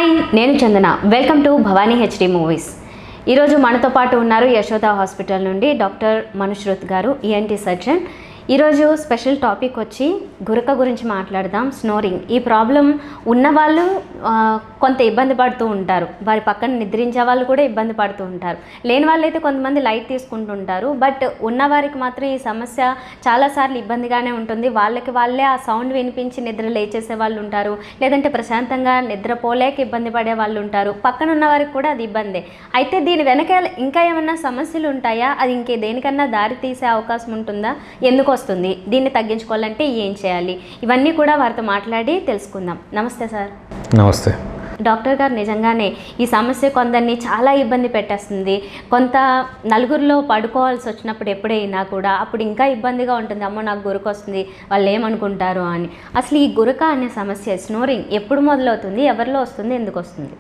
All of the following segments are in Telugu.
హాయ్, నేను Chandana. Welcome to Bhavani HD movies. ఈరోజు మనతో పాటు ఉన్నారు యశోద హాస్పిటల్ నుండి doctor Manushruth garu, ENT surgeon. ఈరోజు స్పెషల్ టాపిక్ వచ్చి గురక గురించి మాట్లాడదాం. స్నోరింగ్. ఈ ప్రాబ్లం ఉన్నవాళ్ళు కొంత ఇబ్బంది పడుతూ ఉంటారు, వారి పక్కన నిద్రించే వాళ్ళు కూడా ఇబ్బంది పడుతూ ఉంటారు. లేని వాళ్ళైతే కొంతమంది లైట్ తీసుకుంటుంటారు. బట్ ఉన్నవారికి మాత్రం ఈ సమస్య చాలాసార్లు ఇబ్బందిగానే ఉంటుంది. వాళ్ళే ఆ సౌండ్ వినిపించి నిద్ర లేచేసే వాళ్ళు ఉంటారు, లేదంటే ప్రశాంతంగా నిద్రపోలేక ఇబ్బంది పడే వాళ్ళు ఉంటారు. పక్కన ఉన్న వారికి కూడా అది ఇబ్బందే. అయితే దీని వెనక ఇంకా ఏమన్నా సమస్యలు ఉంటాయా? అది ఇంకే దేనికన్నా దారి తీసే అవకాశం ఉంటుందా? ఎందుకు వస్తుంది? దీన్ని తగ్గించుకోవాలంటే ఏం చేయాలి? ఇవన్నీ కూడా వారితో మాట్లాడి తెలుసుకుందాం. నమస్తే సార్. నమస్తే డాక్టర్ గారు. నిజంగానే ఈ సమస్య కొందరిని చాలా ఇబ్బంది పెట్టేస్తుంది. కొంత నలుగురిలో పడుకోవాల్సి వచ్చినప్పుడు ఎప్పుడైనా కూడా అప్పుడు ఇంకా ఇబ్బందిగా ఉంటుంది. అమ్మో, నాకు గురక వస్తుంది, వాళ్ళు ఏమనుకుంటారు అని. అసలు ఈ గురక అనే సమస్య, స్నోరింగ్, ఎప్పుడు మొదలవుతుంది, ఎవరిలో వస్తుంది, ఎందుకు వస్తుంది?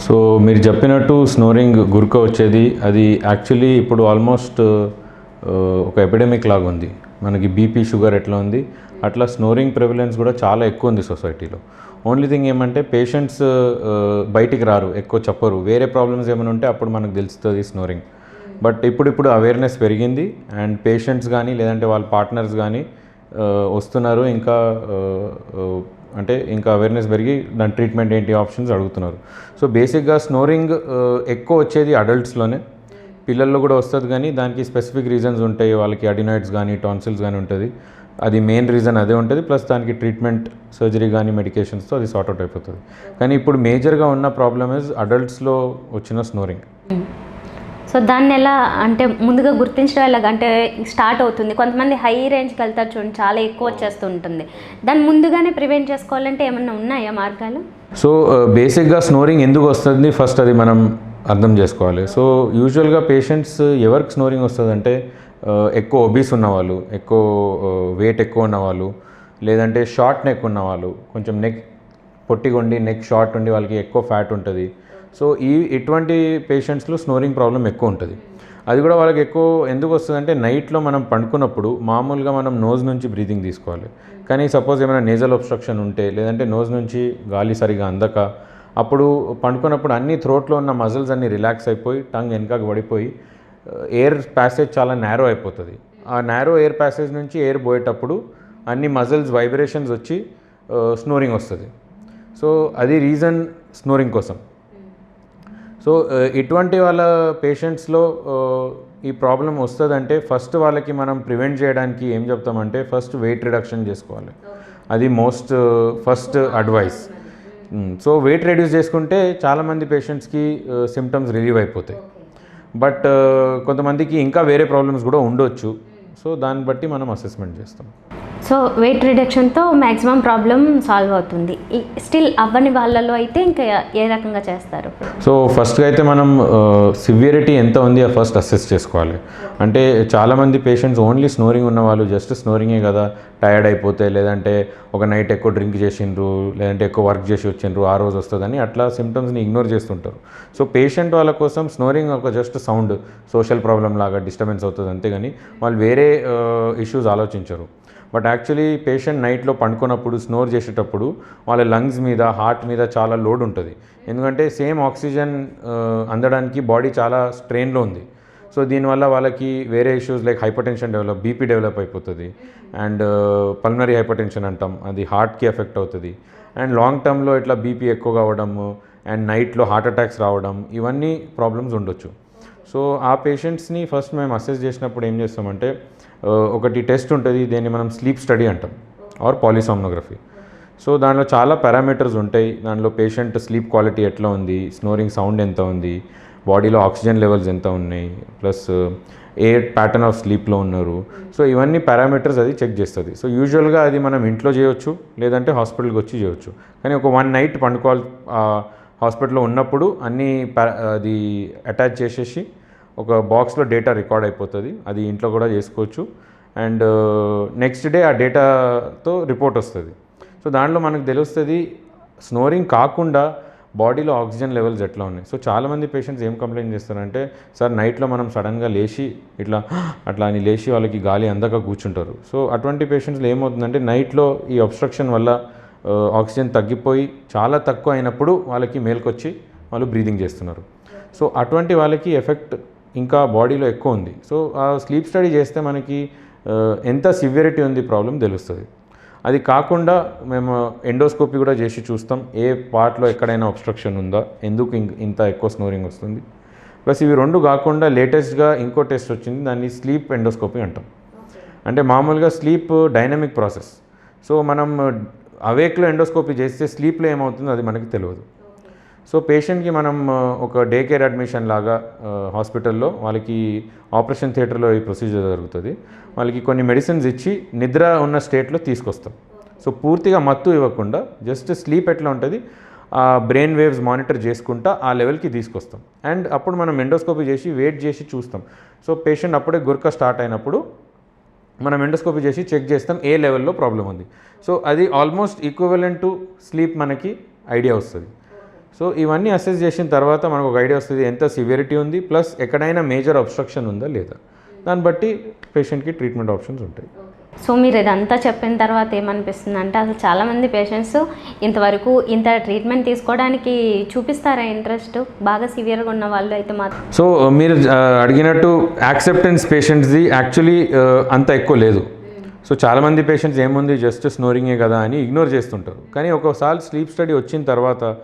సో మీరు చెప్పినట్టు స్నోరింగ్ గురక వచ్చేది అది యాక్చువల్లీ ఇప్పుడు ఆల్మోస్ట్ ఒక ఎపిడమిక్ లాగా ఉంది. మనకి బీపీ, షుగర్ ఎట్లా ఉంది, అట్లా స్నోరింగ్ ప్రివిలెన్స్ కూడా చాలా ఎక్కువ ఉంది సొసైటీలో. ఓన్లీ థింగ్ ఏమంటే పేషెంట్స్ బయటికి రారు, ఎక్కువ చెప్పరు. వేరే ప్రాబ్లమ్స్ ఏమైనా ఉంటే అప్పుడు మనకు తెలుస్తుంది స్నోరింగ్. బట్ ఇప్పుడు అవేర్నెస్ పెరిగింది అండ్ పేషెంట్స్ కానీ లేదంటే వాళ్ళ పార్ట్నర్స్ కానీ వస్తున్నారు. ఇంకా అవేర్నెస్ పెరిగి దాని ట్రీట్మెంట్ ఏంటి ఆప్షన్స్ అడుగుతున్నారు. సో బేసిక్గా స్నోరింగ్ ఎక్కువ వచ్చేది అడల్ట్స్లోనే, పిల్లల్లో కూడా వస్తుంది. కానీ దానికి స్పెసిఫిక్ రీజన్స్ ఉంటాయి. వాళ్ళకి అడినాయిడ్స్ కానీ టాన్సిల్స్ కానీ ఉంటుంది. అది మెయిన్ రీజన్ అదే ఉంటుంది. ప్లస్ దానికి ట్రీట్మెంట్, సర్జరీ కానీ మెడికేషన్స్తో అది సార్ట్అవుట్ అయిపోతుంది. కానీ ఇప్పుడు మేజర్గా ఉన్న ప్రాబ్లమ్ ఇస్ అడల్ట్స్లో వచ్చిన స్నోరింగ్. సో దాన్ని ఎలా అంటే ముందుగా గుర్తించడం ఎలాగ అంటే స్టార్ట్ అవుతుంది? కొంతమంది హై రేంజ్కి వెళ్తారు చూడండి, చాలా ఎక్కువ వచ్చేస్తూ ఉంటుంది. దాన్ని ముందుగానే ప్రివెంట్ చేసుకోవాలంటే ఏమన్నా ఉన్నాయా మార్గాలు? సో బేసిక్గా స్నోరింగ్ ఎందుకు వస్తుంది ఫస్ట్ అది మనం అర్థం చేసుకోవాలి. సో యూజువల్గా పేషెంట్స్ ఎవరికి స్నోరింగ్ వస్తుందంటే ఎక్కువ ఒబీస్ ఉన్నవాళ్ళు, ఎక్కువ వెయిట్ ఎక్కువ ఉన్నవాళ్ళు, లేదంటే షార్ట్ నెక్ ఉన్నవాళ్ళు, కొంచెం నెక్ పొట్టిగా ఉండి నెక్ షార్ట్ ఉండి వాళ్ళకి ఎక్కువ ఫ్యాట్ ఉంటుంది. సో ఇటువంటి పేషెంట్స్లో స్నోరింగ్ ప్రాబ్లం ఎక్కువ ఉంటుంది. అది కూడా వాళ్ళకి ఎక్కువ ఎందుకు వస్తుందంటే నైట్లో మనం పండుకున్నప్పుడు మామూలుగా మనం నోజ్ నుంచి బ్రీతింగ్ తీసుకోవాలి. కానీ సపోజ్ ఏమైనా నేజల్ ఒబ్స్ట్రక్షన్ ఉంటే, లేదంటే నోజ్ నుంచి గాలి సరిగా అందక అప్పుడు పండుకున్నప్పుడు అన్ని థ్రోట్లో ఉన్న మజిల్స్ అన్నీ రిలాక్స్ అయిపోయి టంగ్ వెనకకు పడిపోయి ఎయిర్ ప్యాసేజ్ చాలా నేరో అయిపోతుంది. ఆ నేరో ఎయిర్ ప్యాసేజ్ నుంచి ఎయిర్ పోయేటప్పుడు అన్ని మజిల్స్ వైబ్రేషన్స్ వచ్చి స్నోరింగ్ వస్తుంది. సో అది రీజన్ స్నోరింగ్ కోసం. సో ఇటువంటి వాళ్ళ పేషెంట్స్లో ఈ ప్రాబ్లం వస్తుందంటే ఫస్ట్ వాళ్ళకి మనం ప్రివెంట్ చేయడానికి ఏం చెప్తామంటే ఫస్ట్ వెయిట్ రిడక్షన్ చేసుకోవాలి. అది first advice. So weight reduce చేసుకుంటే చాలామంది పేషెంట్స్కి సిమ్టమ్స్ రిలీవ్ అయిపోతాయి. బట్ కొంతమందికి ఇంకా వేరే ప్రాబ్లమ్స్ కూడా ఉండొచ్చు. సో దాన్ని బట్టి మనం అసెస్మెంట్ చేస్తాం. సో వెయిట్ రిడక్షన్తో మ్యాక్సిమం ప్రాబ్లం సాల్వ్ అవుతుంది. స్టిల్ అవ్వని వాళ్ళలో అయితే ఇంకా ఏ రకంగా చేస్తారు? సో ఫస్ట్గా అయితే మనం సివియరిటీ ఎంత ఉంది ఫస్ట్ అసెస్ చేసుకోవాలి. అంటే చాలామంది పేషెంట్స్ ఓన్లీ స్నోరింగ్ ఉన్న వాళ్ళు జస్ట్ స్నోరింగే కదా, టయర్డ్ అయిపోతే, లేదంటే ఒక నైట్ ఎక్కువ డ్రింక్ చేసిండ్రు, లేదంటే ఎక్కువ వర్క్ చేసి వచ్చిండ్రు, ఆ రోజు వస్తుందని అట్లా సిమ్టమ్స్ని ఇగ్నోర్ చేస్తుంటారు. సో పేషెంట్ వాళ్ళ కోసం స్నోరింగ్ ఒక జస్ట్ సౌండ్, సోషల్ ప్రాబ్లం లాగా డిస్టర్బెన్స్ అవుతుంది అంతేగాని వాళ్ళు వేరే ఇష్యూస్ ఆలోచించరు. బట్ యాక్చువల్లీ పేషెంట్ నైట్లో పండుకున్నప్పుడు స్నోర్ చేసేటప్పుడు వాళ్ళ లంగ్స్ మీద, హార్ట్ మీద చాలా లోడ్ ఉంటుంది. ఎందుకంటే సేమ్ ఆక్సిజన్ అందడానికి బాడీ చాలా స్ట్రెయిన్లో ఉంది. సో దీనివల్ల వాళ్ళకి వేరే issues like hypertension BP develop అయిపోతుంది. అండ్ పల్మనరీ హైపర్టెన్షన్ అంటాం, అది హార్ట్కి ఎఫెక్ట్ అవుతుంది. అండ్ లాంగ్ టర్మ్లో ఇట్లా బీపీ ఎక్కువగా అవ్వడము అండ్ నైట్లో హార్ట్ అటాక్స్ రావడం, ఇవన్నీ ప్రాబ్లమ్స్ ఉండొచ్చు. సో ఆ పేషెంట్స్ని ఫస్ట్ మేము అసెస్ చేసినప్పుడు ఏం చేస్తామంటే ఒకటి టెస్ట్ ఉంటుంది, దీన్ని మనం స్లీప్ స్టడీ అంటాం ఆర్ పాలిసోమ్నోగ్రఫీ. సో దానిలో చాలా పారామీటర్స్ ఉంటాయి. దానిలో పేషెంట్ స్లీప్ క్వాలిటీ ఎట్లా ఉంది, స్నోరింగ్ సౌండ్ ఎంత ఉంది, బాడీలో ఆక్సిజన్ లెవెల్స్ ఎంత ఉన్నాయి, ప్లస్ ఏ ప్యాటర్న్ ఆఫ్ స్లీప్లో ఉన్నారు. సో ఇవన్నీ పారామీటర్స్ అది చెక్ చేస్తుంది. సో యూజువల్గా అది మనం ఇంట్లో చేయొచ్చు, లేదంటే హాస్పిటల్కి వచ్చి చేయొచ్చు. కానీ ఒక 1 నైట్ పండుకోవాలి హాస్పిటల్లో ఉన్నప్పుడు అన్నీ అది అటాచ్ చేసేసి ఒక బాక్స్లో డేటా రికార్డ్ అయిపోతుంది. అది ఇంట్లో కూడా చేసుకోవచ్చు. అండ్ నెక్స్ట్ డే ఆ డేటాతో రిపోర్ట్ వస్తుంది. సో దాంట్లో మనకు తెలుస్తుంది స్నోరింగ్ కాకుండా బాడీలో ఆక్సిజన్ లెవెల్స్ ఎట్లా ఉన్నాయి. సో చాలామంది పేషెంట్స్ ఏం కంప్లైంట్ చేస్తారంటే, సార్ నైట్లో మనం సడన్గా లేచి అట్లా అని లేచి వాళ్ళకి గాలి అందక కూర్చుంటారు. సో అటువంటి పేషెంట్స్లో ఏమవుతుందంటే నైట్లో ఈ అబ్స్ట్రక్షన్ వల్ల ఆక్సిజన్ తగ్గిపోయి చాలా తక్కువ అయినప్పుడు వాళ్ళకి మేల్కొచ్చి వాళ్ళు బ్రీదింగ్ చేస్తున్నారు. సో అటువంటి వాళ్ళకి ఎఫెక్ట్ ఇంకా బాడీలో ఎక్కువ ఉంది. సో ఆ స్లీప్ స్టడీ చేస్తే మనకి ఎంత సివియరిటీ ఉంది ప్రాబ్లం తెలుస్తుంది. అది కాకుండా మేము ఎండోస్కోపీ కూడా చేసి చూస్తాం ఏ పార్ట్లో ఎక్కడైనా అబ్స్ట్రక్షన్ ఉందా, ఎందుకు ఇంత ఎక్కువ స్నోరింగ్ వస్తుంది. ప్లస్ ఇవి రెండు కాకుండా లేటెస్ట్గా ఇంకో టెస్ట్ వచ్చింది, దాన్ని స్లీప్ ఎండోస్కోపీ అంటాం. అంటే మామూలుగా స్లీప్ డైనమిక్ ప్రాసెస్. సో మనం అవేక్లో ఎండోస్కోపీ చేస్తే స్లీప్లో ఏమవుతుందో అది మనకి తెలియదు. సో పేషెంట్కి మనం ఒక డే కేర్ అడ్మిషన్ లాగా హాస్పిటల్లో వాళ్ళకి ఆపరేషన్ థియేటర్లో ఈ ప్రొసీజర్ జరుగుతుంది. వాళ్ళకి కొన్ని మెడిసిన్స్ ఇచ్చి నిద్ర ఉన్న స్టేట్లో తీసుకొస్తాం. సో పూర్తిగా మత్తు ఇవ్వకుండా జస్ట్ స్లీప్ ఎట్లా ఉంటుంది ఆ బ్రెయిన్ వేవ్స్ మానిటర్ చేసుకుంటా ఆ లెవెల్కి తీసుకొస్తాం. అండ్ అప్పుడు మనం ఎండోస్కోపీ చేసి వెయిట్ చేసి చూస్తాం. సో పేషెంట్ అప్పుడే గురక స్టార్ట్ అయినప్పుడు మనం ఎండోస్కోపీ చేసి చెక్ చేస్తాం ఏ లెవెల్లో ప్రాబ్లం ఉంది. సో అది ఆల్మోస్ట్ ఈక్వివలెంట్ టు స్లీప్ మనకి ఐడియా వస్తుంది. సో ఇవన్నీ అసెస్ చేసిన తర్వాత మనకు ఒక ఐడియా వస్తుంది ఎంత సివియరిటీ ఉంది, ప్లస్ ఎక్కడైనా మేజర్ అబ్స్ట్రక్షన్ ఉందా లేదా. దాన్ని బట్టి పేషెంట్కి ట్రీట్మెంట్ ఆప్షన్స్ ఉంటాయి. సో మీరు ఇదంతా చెప్పిన తర్వాత ఏమనిపిస్తుంది అంటే అసలు చాలామంది పేషెంట్స్ ఇంతవరకు ఇంత ట్రీట్మెంట్ తీసుకోవడానికి చూపిస్తారా ఇంట్రెస్ట్, బాగా సివియర్గా ఉన్న వాళ్ళు అయితే మాత్రం? సో మీరు అడిగినట్టు యాక్సెప్టెన్స్ పేషెంట్స్ది యాక్చువల్లీ అంత ఎక్కువ లేదు. సో చాలామంది పేషెంట్స్ ఏముంది జస్ట్ స్నోరింగే కదా అని ఇగ్నోర్ చేస్తుంటారు. కానీ ఒకసారి స్లీప్ స్టడీ వచ్చిన తర్వాత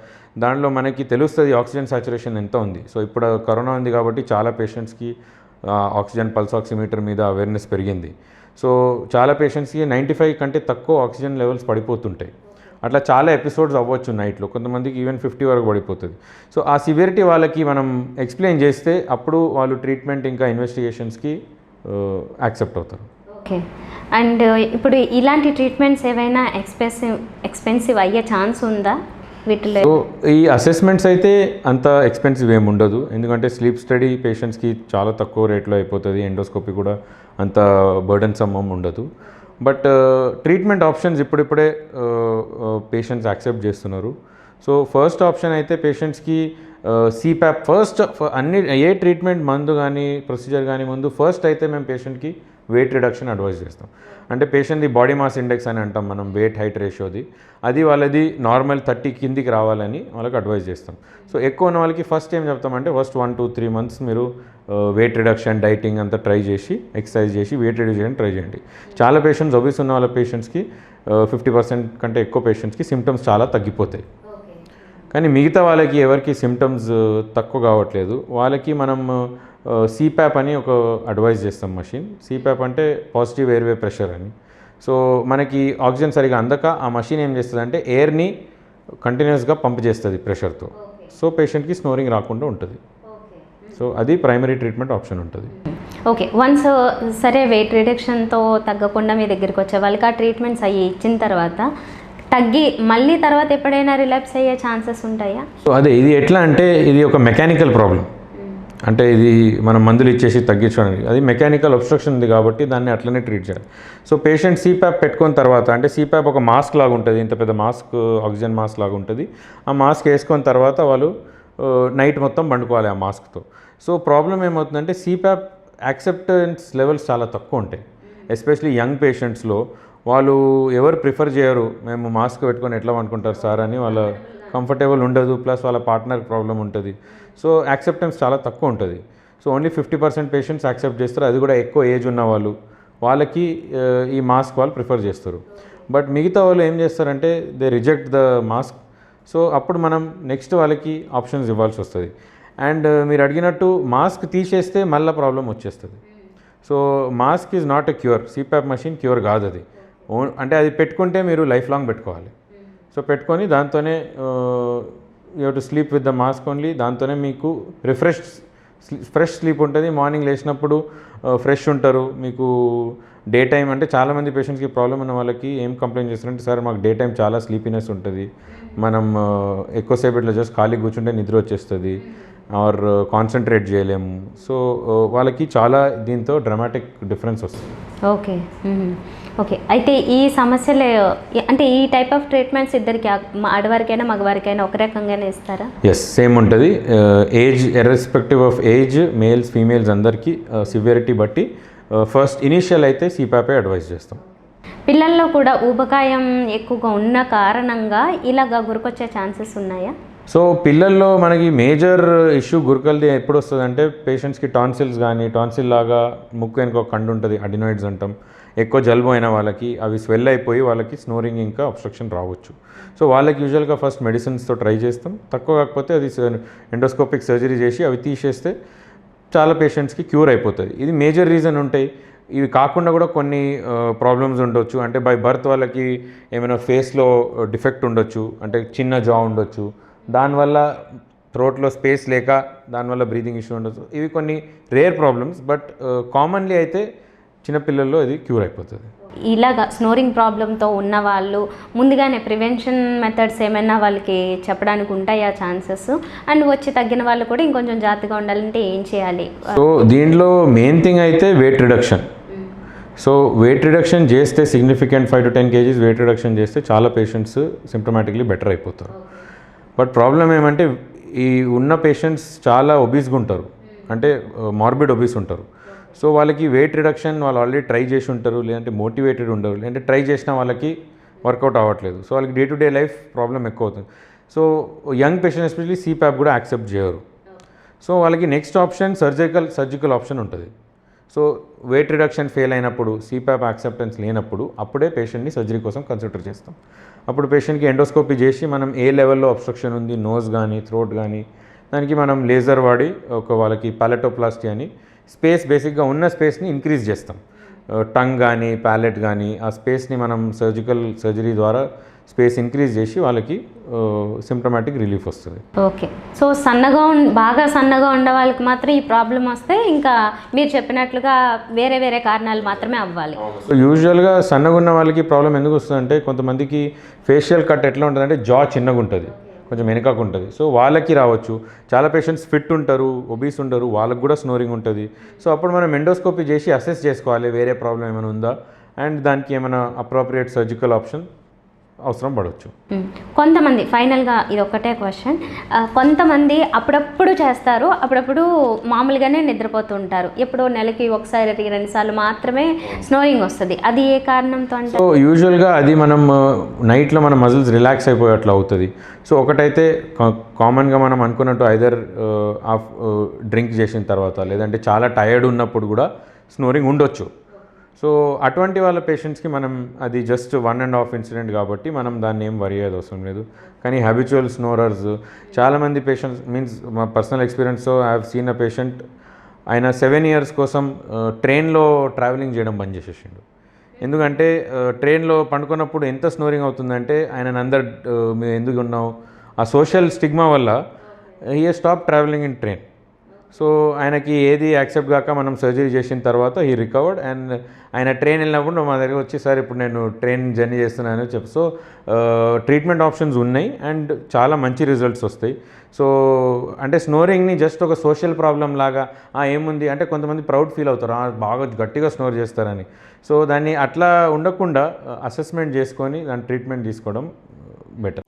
దాంట్లో మనకి తెలుస్తుంది ఆక్సిజన్ సాచురేషన్ ఎంత ఉంది. సో ఇప్పుడు కరోనా ఉంది కాబట్టి చాలా పేషెంట్స్కి ఆక్సిజన్ పల్స్ ఆక్సిమీటర్ మీద అవేర్నెస్ పెరిగింది. సో చాలా పేషెంట్స్కి 95 కంటే తక్కువ ఆక్సిజన్ లెవెల్స్ పడిపోతుంటాయి. అట్లా చాలా ఎపిసోడ్స్ అవ్వచ్చు నైట్లో, కొంతమందికి ఈవెన్ 50 వరకు పడిపోతుంది. సో ఆ సివియరిటీ వాళ్ళకి మనం ఎక్స్ప్లెయిన్ చేస్తే అప్పుడు వాళ్ళు ట్రీట్మెంట్ ఇంకా ఇన్వెస్టిగేషన్స్కి యాక్సెప్ట్ అవుతారు. ఓకే. అండ్ ఇప్పుడు ఇలాంటి ట్రీట్మెంట్స్ ఏవైనా ఎక్స్పెన్సివ్ అయ్యే ఛాన్స్ ఉందా వీటిలో? సో ఈ అసెస్మెంట్స్ అయితే అంత ఎక్స్పెన్సివ్ ఏమి ఉండదు, ఎందుకంటే స్లీప్ స్టడీ పేషెంట్స్కి చాలా తక్కువ రేట్లో అయిపోతుంది. ఎండోస్కోపీ కూడా అంత బర్డన్ సమ్ ఉండదు. బట్ ట్రీట్మెంట్ ఆప్షన్స్ ఇప్పుడిప్పుడే పేషెంట్స్ యాక్సెప్ట్ చేస్తున్నారు. సో ఫస్ట్ ఆప్షన్ అయితే పేషెంట్స్కి సిప్యాప్ ఫస్ట్ ఏ ట్రీట్మెంట్ మందు కానీ ప్రొసీజర్ కానీ ముందు ఫస్ట్ అయితే మేము పేషెంట్కి వెయిట్ రిడక్షన్ అడ్వైజ్ చేస్తాం. అంటే పేషెంట్ది బాడీ మాస్ ఇండెక్స్ అని అంటాం మనం, వెయిట్ హైట్ రేషియోది, అది వాళ్ళది నార్మల్ 30 కిందికి రావాలని వాళ్ళకి అడ్వైజ్ చేస్తాం. సో ఎక్కువ ఉన్న వాళ్ళకి ఫస్ట్ ఏం చెప్తామంటే ఫస్ట్ 1-2-3 మంత్స్ మీరు వెయిట్ రిడక్షన్ డైటింగ్ అంతా ట్రై చేసి ఎక్సర్సైజ్ చేసి వెయిట్ రిడ్యూస్ చేయడానికి ట్రై చేయండి. చాలా పేషెంట్స్ ఒబీస్ ఉన్న వాళ్ళ పేషెంట్స్కి 50% కంటే ఎక్కువ పేషెంట్స్కి సిమ్టమ్స్ చాలా తగ్గిపోతాయి. కానీ మిగతా వాళ్ళకి ఎవరికి సిమ్టమ్స్ తక్కువ కావట్లేదు వాళ్ళకి మనం సిప్యాప్ అని ఒక అడ్వైజ్ చేస్తాం మషిన్. సిప్యాప్ అంటే పాజిటివ్ ఎయిర్వే ప్రెషర్ అని. సో మనకి ఆక్సిజన్ సరిగా అందక ఆ మషిన్ ఏం చేస్తుంది అంటే ఎయిర్ని కంటిన్యూస్గా పంప్ చేస్తుంది ప్రెషర్తో. సో పేషెంట్కి స్నోరింగ్ రాకుండా ఉంటుంది. సో అది ప్రైమరీ ట్రీట్మెంట్ ఆప్షన్ ఉంటుంది. ఓకే. వన్స్ సరే వెయిట్ రిడక్షన్తో తగ్గకుండా మీ దగ్గరికి వచ్చే వాళ్ళకి ఆ ట్రీట్మెంట్స్ అయ్యి ఇచ్చిన తర్వాత తగ్గి మళ్ళీ తర్వాత ఎప్పుడైనా రిలాప్స్ అయ్యే ఛాన్సెస్ ఉంటాయా? సో అదే ఇది ఎట్లా అంటే ఇది ఒక మెకానికల్ ప్రాబ్లం. అంటే ఇది మనం మందులు ఇచ్చేసి తగ్గించడానికి అది మెకానికల్ అబ్స్ట్రక్షన్ ఉంది కాబట్టి దాన్ని అట్లనే ట్రీట్ చేయాలి. సో పేషెంట్ సిప్యాప్ పెట్టుకున్న తర్వాత అంటే సిప్యాప్ ఒక మాస్క్ లాగా ఉంటుంది, ఇంత పెద్ద మాస్క్ ఆక్సిజన్ మాస్క్ లాగా ఉంటుంది. ఆ మాస్క్ వేసుకున్న తర్వాత వాళ్ళు నైట్ మొత్తం పండుకోవాలి ఆ మాస్క్తో. సో ప్రాబ్లం ఏమవుతుందంటే సిప్యాప్ యాక్సెప్టెన్స్ లెవెల్స్ చాలా తక్కువ ఉంటాయి. ఎస్పెషలీ యంగ్ పేషెంట్స్లో వాళ్ళు ఎవరు ప్రిఫర్ చేయరు, మేము మాస్క్ పెట్టుకొని ఎట్లా అనుకుంటారు సార్ అని, వాళ్ళ కంఫర్టబుల్ ఉండదు, ప్లస్ వాళ్ళ పార్ట్నర్ ప్రాబ్లం ఉంటుంది. సో యాక్సెప్టెన్స్ చాలా తక్కువ ఉంటుంది. సో ఓన్లీ 50% పేషెంట్స్ యాక్సెప్ట్ చేస్తారు, అది కూడా ఎక్కువ ఏజ్ ఉన్న వాళ్ళు, వాళ్ళకి ఈ మాస్క్ వాళ్ళు ప్రిఫర్ చేస్తారు. బట్ మిగతా వాళ్ళు ఏం చేస్తారంటే they reject the mask. So అప్పుడు మనం నెక్స్ట్ వాళ్ళకి ఆప్షన్స్ ఇవ్వాల్సి వస్తుంది. అండ్ మీరు అడిగినట్టు మాస్క్ తీసేస్తే మళ్ళీ ప్రాబ్లం వచ్చేస్తుంది. So mask is not a cure, CPAP machine cure కాదు అది. అంటే అది పెట్టుకుంటే మీరు లైఫ్ లాంగ్ పెట్టుకోవాలి. సో పెట్టుకొని దాంతోనే you have to sleep with the mask only. దాంతోనే మీకు ఫ్రెష్ స్లీప్ ఉంటుంది. మార్నింగ్ లేచినప్పుడు ఫ్రెష్ ఉంటారు. మీకు డే టైం అంటే చాలామంది పేషెంట్స్కి ప్రాబ్లం ఉన్న వాళ్ళకి ఏం కంప్లైంట్ చేస్తారంటే సార్ మాకు డే టైం చాలా స్లీపీనెస్ ఉంటుంది, మనం ఎక్కువసేపు ఇట్లా జస్ట్ ఖాళీ కూర్చుంటే నిద్ర వచ్చేస్తుంది ఆర్ కాన్సన్ట్రేట్ చేయలేము. సో వాళ్ళకి చాలా దీంతో డ్రామాటిక్ డిఫరెన్స్ వస్తుంది. ఓకే. ఓకే. అయితే ఈ సమస్యలు అంటే ఈ టైప్ ఆఫ్ ట్రీట్మెంట్స్ ఇద్దరికి ఆడవారికైనా మగవారికైనా ఒక రకంగానే ఇస్తారా? ఎస్, సేమ్ ఉంటుంది. Age irrespective of age, males females అందరికీ సివియరిటీ బట్టి ఫస్ట్ ఇనీషియల్ అయితే సిప్యాపే అడ్వైజ్ చేస్తాం. పిల్లల్లో కూడా ఊబకాయం ఎక్కువగా ఉన్న కారణంగా ఇలాగా గురకొచ్చే ఛాన్సెస్ ఉన్నాయా? సో పిల్లల్లో మనకి మేజర్ ఇష్యూ గురకల్ది ఎప్పుడు వస్తుంది అంటే పేషెంట్స్కి టాన్సిల్స్ కానీ టాన్సిల్ లాగా ముక్కు వెనుక ఒక కండు ఉంటుంది, అడినాయిడ్స్ అంటాం. ఎక్కువ జలుబు అయిన వాళ్ళకి అవి స్వెల్ అయిపోయి వాళ్ళకి స్నోరింగ్ ఇంకా అబ్స్ట్రక్షన్ రావచ్చు. సో వాళ్ళకి యూజువల్గా ఫస్ట్ మెడిసిన్స్తో ట్రై చేస్తాం. తక్కువ కాకపోతే అది ఎండోస్కోపిక్ సర్జరీ చేసి అవి తీసేస్తే చాలా పేషెంట్స్కి క్యూర్ అయిపోతుంది. ఇది మేజర్ రీజన్ ఉంటాయి. ఇవి కాకుండా కూడా కొన్ని ప్రాబ్లమ్స్ ఉండొచ్చు. అంటే బై బర్త్ వాళ్ళకి ఏమైనా ఫేస్లో డిఫెక్ట్ ఉండొచ్చు, అంటే చిన్న జా ఉండొచ్చు, దానివల్ల థ్రోట్లో స్పేస్ లేక దానివల్ల బ్రీతింగ్ ఇష్యూ ఉండొచ్చు. ఇవి కొన్ని రేర్ ప్రాబ్లమ్స్, బట్ కామన్లీ అయితే చిన్నపిల్లల్లో ఇది క్యూర్ అయిపోతుంది. ఇలాగా స్నోరింగ్ ప్రాబ్లంతో ఉన్న వాళ్ళు ముందుగానే ప్రివెన్షన్ మెథడ్స్ ఏమైనా వాళ్ళకి చెప్పడానికి ఉంటాయా ఛాన్సెస్? అండ్ వచ్చి తగ్గిన వాళ్ళు కూడా ఇంకొంచెం జాగ్రత్తగా ఉండాలంటే ఏం చేయాలి? సో దీంట్లో మెయిన్ థింగ్ అయితే weight reduction. So weight reduction చేస్తే significant 5 to 10 kgs weight reduction చేస్తే చాలా పేషెంట్స్ సిమ్టమాటిక్లీ బెటర్ అయిపోతారు. బట్ ప్రాబ్లం ఏమంటే ఈ ఉన్న పేషెంట్స్ చాలా ఒబీస్గా ఉంటారు, అంటే మార్బిడ్ ఒబీస్ ఉంటారు. సో వాళ్ళకి వెయిట్ రిడక్షన్ వాళ్ళు ఆల్రెడీ ట్రై చేసి ఉంటారు, లేదంటే మోటివేటెడ్ ఉండరు, లేదంటే ట్రై చేసిన వాళ్ళకి వర్కౌట్ అవ్వట్లేదు. సో వాళ్ళకి day to day life problem ఎక్కువ అవుతుంది. So young patient especially CPAP కూడా యాక్సెప్ట్ చేయరు. సో వాళ్ళకి నెక్స్ట్ ఆప్షన్ సర్జికల్ ఆప్షన్ ఉంటుంది. సో వెయిట్ రిడక్షన్ ఫెయిల్ అయినప్పుడు, CPAP యాక్సెప్టెన్స్ లేనప్పుడు అప్పుడే పేషెంట్ని సర్జరీ కోసం కన్సిడర్ చేస్తాం. అప్పుడు పేషెంట్కి ఎండోస్కోపీ చేసి మనం ఏ లెవెల్లో అబ్స్ట్రక్షన్ ఉంది, నోస్ కానీ థ్రోట్ కానీ, దానికి మనం లేజర్ వాడి వాళ్ళకి పాలెటోప్లాస్టీ అని స్పేస్ బేసిక్గా ఉన్న స్పేస్ని ఇంక్రీజ్ చేస్తాం. టంగ్ కానీ ప్యాలెట్ కానీ ఆ స్పేస్ని మనం సర్జరీ ద్వారా స్పేస్ ఇంక్రీజ్ చేసి వాళ్ళకి సిమ్టమాటిక్ రిలీఫ్ వస్తుంది. ఓకే. సో బాగా సన్నగా ఉండే వాళ్ళకి మాత్రం ఈ ప్రాబ్లం వస్తే ఇంకా మీరు చెప్పినట్లుగా వేరే వేరే కారణాలు మాత్రమే అవ్వాలి. సో యూజువల్గా సన్నగా ఉన్న వాళ్ళకి ప్రాబ్లం ఎందుకు వస్తుందంటే, కొంతమందికి ఫేషియల్ కట్ ఎట్లా ఉంటుందంటే జా చిన్నగా ఉంటుంది, కొంచెం వెనుకకు ఉంటుంది. సో వాళ్ళకి రావచ్చు. చాలా పేషెంట్స్ ఫిట్ ఉంటారు, ఒబీస్ ఉంటారు, వాళ్ళకి కూడా స్నోరింగ్ ఉంటుంది. సో అప్పుడు మనం ఎండోస్కోపీ చేసి అసెస్ చేసుకోవాలి వేరే ప్రాబ్లం ఏమైనా ఉందా, అండ్ దానికి ఏమైనా అప్రోప్రియేట్ సర్జికల్ ఆప్షన్ అవసరం పడవచ్చు. కొంతమంది ఫైనల్గా ఇది ఒక్కటే క్వశ్చన్, కొంతమంది అప్పుడప్పుడు చేస్తారు, అప్పుడప్పుడు మామూలుగానే నిద్రపోతూ ఉంటారు. ఎప్పుడో నెలకి ఒకసారి 2 సార్లు మాత్రమే స్నోరింగ్ వస్తుంది. అది ఏ కారణంతో అంటే? సో యూజువల్గా అది మనం నైట్లో మన మజిల్స్ రిలాక్స్ అయిపోయేట్లా అవుతుంది. సో ఒకటైతే కామన్గా మనం అనుకున్నట్టు ఐదర్ డ్రింక్ చేసిన తర్వాత, లేదంటే చాలా టైర్డ్ ఉన్నప్పుడు కూడా స్నోరింగ్ ఉండొచ్చు. సో అటువంటి వాళ్ళ పేషెంట్స్కి మనం అది జస్ట్ 1.5 ఇన్సిడెంట్ కాబట్టి మనం దాన్ని ఏం వరి అయ్యేది అవసరం లేదు. కానీ హ్యాబిచువల్ స్నోరర్స్ చాలామంది పేషెంట్స్, మీన్స్ మా పర్సనల్ ఎక్స్పీరియన్స్తో I have seen a patient, ఆయన 7 years కోసం ట్రైన్లో ట్రావెలింగ్ చేయడం బంద్ చేసేసిండు. ఎందుకంటే ట్రైన్లో పండుకున్నప్పుడు ఎంత స్నోరింగ్ అవుతుందంటే ఆయన అందరు మేము ఎందుకు ఉన్నావు, ఆ సోషల్ స్టిగ్మా వల్ల he stop travelling in train. So ఆయనకి ఏది యాక్సెప్ట్ కాక మనం సర్జరీ చేసిన తర్వాత హీ రికవర్డ్, అండ్ ఆయన ట్రైన్ వెళ్ళినప్పుడు మా దగ్గర వచ్చి సార్ ఇప్పుడు నేను ట్రైన్ జర్నీ చేస్తున్నాను చెప్పి. సో ట్రీట్మెంట్ ఆప్షన్స్ ఉన్నాయి అండ్ చాలా మంచి రిజల్ట్స్ వస్తాయి. సో అంటే స్నోరింగ్ని జస్ట్ ఒక సోషల్ ప్రాబ్లం లాగా ఏముంది అంటే కొంతమంది ప్రౌడ్ ఫీల్ అవుతారు, బాగా గట్టిగా స్నోర్ చేస్తారని. సో దాన్ని అట్లా ఉండకుండా అసెస్మెంట్ చేసుకొని దాని ట్రీట్మెంట్ తీసుకోవడం బెటర్.